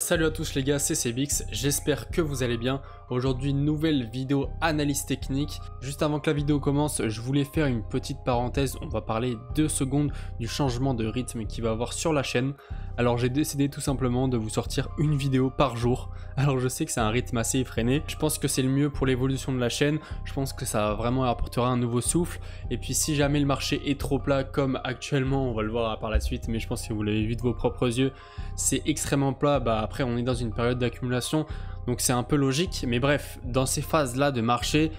Salut à tous les gars, c'est Cbix, j'espère que vous allez bien. Aujourd'hui, nouvelle vidéo analyse technique. Juste avant que la vidéo commence, je voulais faire une petite parenthèse. On va parler 2 secondes du changement de rythme qu'il va y avoir sur la chaîne. Alors j'ai décidé tout simplement de vous sortir une vidéo par jour. Alors je sais que c'est un rythme assez effréné. Je pense que c'est le mieux pour l'évolution de la chaîne. Je pense que ça vraiment apportera un nouveau souffle. Et puis si jamais le marché est trop plat comme actuellement, on va le voir par la suite, mais je pense que vous l'avez vu de vos propres yeux, c'est extrêmement plat. Après on est dans une période d'accumulation, donc c'est un peu logique. Mais bref, dans ces phases-là de marché,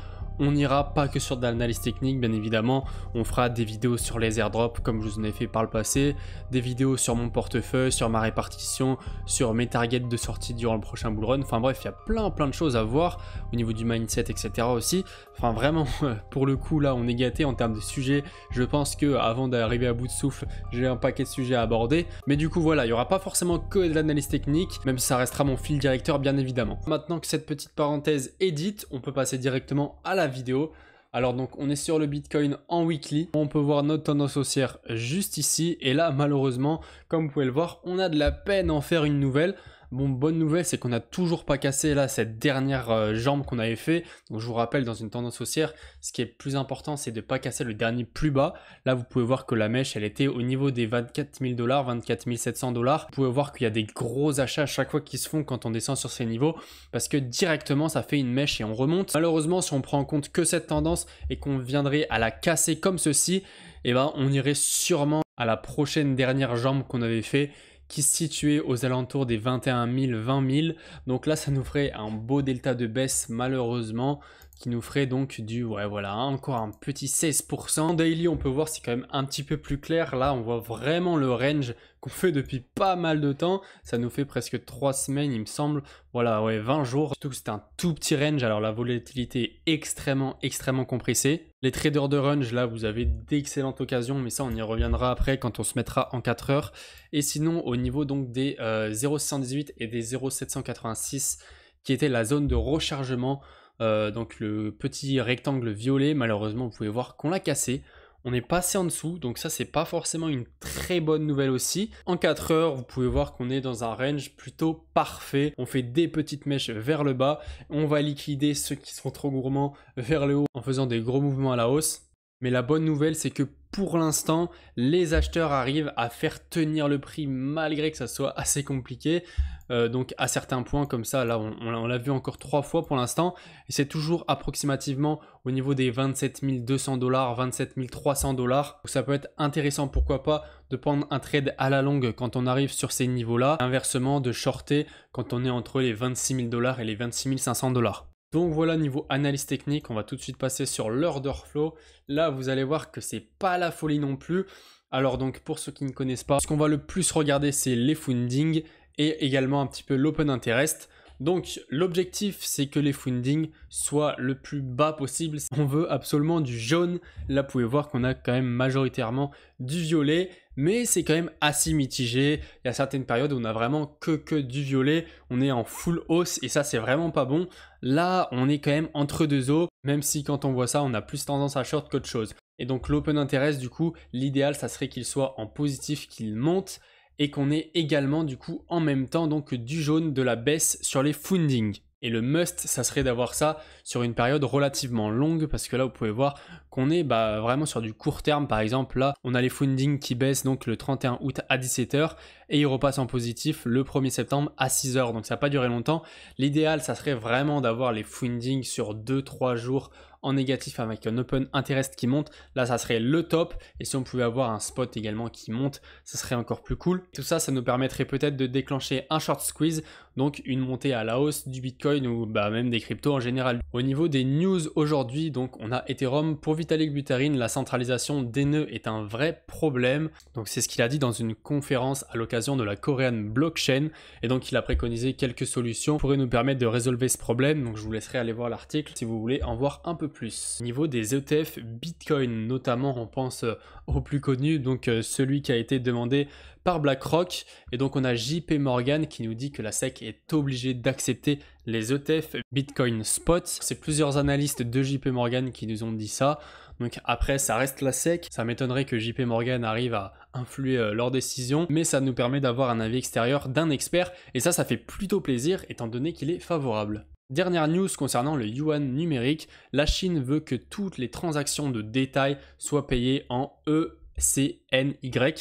on n'ira pas que sur de l'analyse technique, bien évidemment. On fera des vidéos sur les airdrops comme je vous en ai fait par le passé, des vidéos sur mon portefeuille, sur ma répartition, sur mes targets de sortie durant le prochain bull run. Enfin bref, il y a plein de choses à voir au niveau du mindset, etc. aussi. Enfin vraiment, pour le coup là, on est gâté en termes de sujets. Je pense que avant d'arriver à bout de souffle, j'ai un paquet de sujets à aborder. Mais du coup voilà, il n'y aura pas forcément que de l'analyse technique, même si ça restera mon fil directeur bien évidemment. Maintenant que cette petite parenthèse est dite, on peut passer directement à la vidéo. Alors donc on est sur le Bitcoin en weekly, on peut voir notre tendance haussière juste ici, et là malheureusement, comme vous pouvez le voir, on a de la peine à en faire une nouvelle. Bon, bonne nouvelle, c'est qu'on n'a toujours pas cassé là cette dernière jambe qu'on avait fait. Donc je vous rappelle, dans une tendance haussière, ce qui est plus important, c'est de ne pas casser le dernier plus bas. Là, vous pouvez voir que la mèche, elle était au niveau des 24 000 $, 24 700 $. Vous pouvez voir qu'il y a des gros achats à chaque fois qui se font quand on descend sur ces niveaux, parce que directement, ça fait une mèche et on remonte. Malheureusement, si on prend en compte que cette tendance et qu'on viendrait à la casser comme ceci, eh ben, on irait sûrement à la prochaine dernière jambe qu'on avait fait, qui se situait aux alentours des 21 000, 20 000. Donc là, ça nous ferait un beau delta de baisse, malheureusement, qui nous ferait donc du, ouais voilà, encore un petit 16%. Daily, on peut voir, c'est quand même un petit peu plus clair. Là, on voit vraiment le range qu'on fait depuis pas mal de temps. Ça nous fait presque 3 semaines, il me semble. Voilà, ouais, 20 jours. Surtout que c'est un tout petit range. Alors la volatilité est extrêmement compressée. Les traders de range, là, vous avez d'excellentes occasions, mais ça, on y reviendra après quand on se mettra en 4 heures. Et sinon, au niveau donc des 0,718 et des 0,786, qui était la zone de rechargement, donc le petit rectangle violet, malheureusement, vous pouvez voir qu'on l'a cassé. On est passé en dessous, donc ça c'est pas forcément une très bonne nouvelle aussi. En 4 heures, vous pouvez voir qu'on est dans un range plutôt parfait. On fait des petites mèches vers le bas. On va liquider ceux qui sont trop gourmands vers le haut en faisant des gros mouvements à la hausse. Mais la bonne nouvelle, c'est que pour l'instant, les acheteurs arrivent à faire tenir le prix malgré que ça soit assez compliqué. Donc à certains points comme ça, là on l'a vu encore 3 fois pour l'instant, et c'est toujours approximativement au niveau des 27 200 $, 27 300 $. Donc ça peut être intéressant, pourquoi pas, de prendre un trade à la longue quand on arrive sur ces niveaux-là, inversement de shorter quand on est entre les 26 000 $ et les 26 500 $. Donc voilà, niveau analyse technique, on va tout de suite passer sur l'order flow. Là, vous allez voir que c'est pas la folie non plus. Alors donc, pour ceux qui ne connaissent pas, ce qu'on va le plus regarder, c'est les fundings et également un petit peu l'open interest. Donc l'objectif, c'est que les fundings soient le plus bas possible. On veut absolument du jaune. Là, vous pouvez voir qu'on a quand même majoritairement du violet, mais c'est quand même assez mitigé. Il y a certaines périodes où on a vraiment que du violet. On est en full hausse et ça, c'est vraiment pas bon. Là, on est quand même entre deux eaux, même si quand on voit ça, on a plus tendance à short qu'autre chose. Et donc l'open interest, du coup, l'idéal, ça serait qu'il soit en positif, qu'il monte, et qu'on ait également du coup en même temps donc du jaune, de la baisse sur les fundings. Et le must, ça serait d'avoir ça sur une période relativement longue, parce que là vous pouvez voir qu'on est vraiment sur du court terme. Par exemple là, on a les fundings qui baissent donc le 31 août à 17h et ils repassent en positif le 1er septembre à 6h, donc ça n'a pas duré longtemps. L'idéal, ça serait vraiment d'avoir les fundings sur 2-3 jours en négatif avec un open interest qui monte. Là, ça serait le top. Et si on pouvait avoir un spot également qui monte, ça serait encore plus cool. Tout ça, ça nous permettrait peut-être de déclencher un short squeeze, donc une montée à la hausse du Bitcoin ou même des cryptos en général. Au niveau des news aujourd'hui, donc on a Ethereum. Pour Vitalik Buterin, la centralisation des nœuds est un vrai problème. Donc c'est ce qu'il a dit dans une conférence à l'occasion de la Korean Blockchain. Et donc il a préconisé quelques solutions qui pourraient nous permettre de résolver ce problème. Donc je vous laisserai aller voir l'article si vous voulez en voir un peu plus. Au niveau des ETF Bitcoin, notamment, on pense au plus connu, donc celui qui a été demandé par BlackRock. Et donc on a JP Morgan qui nous dit que la SEC est obligée d'accepter les ETF Bitcoin Spot. C'est plusieurs analystes de JP Morgan qui nous ont dit ça. Donc après, ça reste la SEC. Ça m'étonnerait que JP Morgan arrive à influer leurs décisions, mais ça nous permet d'avoir un avis extérieur d'un expert. Et ça fait plutôt plaisir étant donné qu'il est favorable. Dernière news concernant le yuan numérique, la Chine veut que toutes les transactions de détail soient payées en ECNY,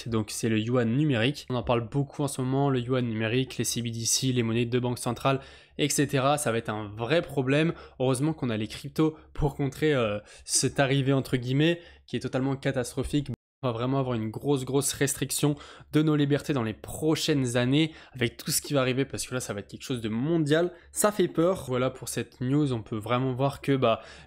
donc c'est le yuan numérique. On en parle beaucoup en ce moment, le yuan numérique, les CBDC, les monnaies de banque centrale, etc. Ça va être un vrai problème. Heureusement qu'on a les cryptos pour contrer cette arrivée entre guillemets qui est totalement catastrophique. On va vraiment avoir une grosse restriction de nos libertés dans les prochaines années avec tout ce qui va arriver parce que là ça va être quelque chose de mondial, ça fait peur. Voilà pour cette news, on peut vraiment voir que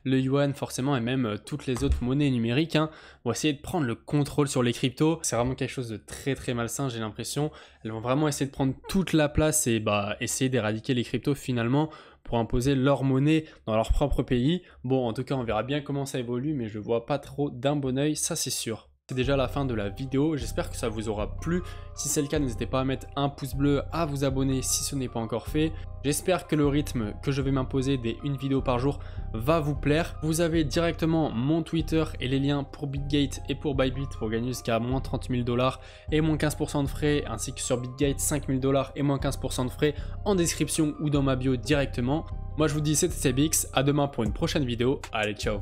le yuan forcément et même toutes les autres monnaies numériques vont essayer de prendre le contrôle sur les cryptos. C'est vraiment quelque chose de très malsain, j'ai l'impression. Elles vont vraiment essayer de prendre toute la place et essayer d'éradiquer les cryptos finalement pour imposer leur monnaie dans leur propre pays. Bon, en tout cas on verra bien comment ça évolue, mais je vois pas trop d'un bon oeil, ça c'est sûr. C'est déjà la fin de la vidéo, j'espère que ça vous aura plu. Si c'est le cas, n'hésitez pas à mettre un pouce bleu, à vous abonner si ce n'est pas encore fait. J'espère que le rythme que je vais m'imposer des une vidéo par jour va vous plaire. Vous avez directement mon Twitter et les liens pour Bitgate et pour Bybit pour gagner jusqu'à moins 30 000 $ et moins 15% de frais, ainsi que sur Bitgate 5 000 $ et moins 15% de frais en description ou dans ma bio directement. Moi je vous dis c'était CBX, à demain pour une prochaine vidéo, allez ciao.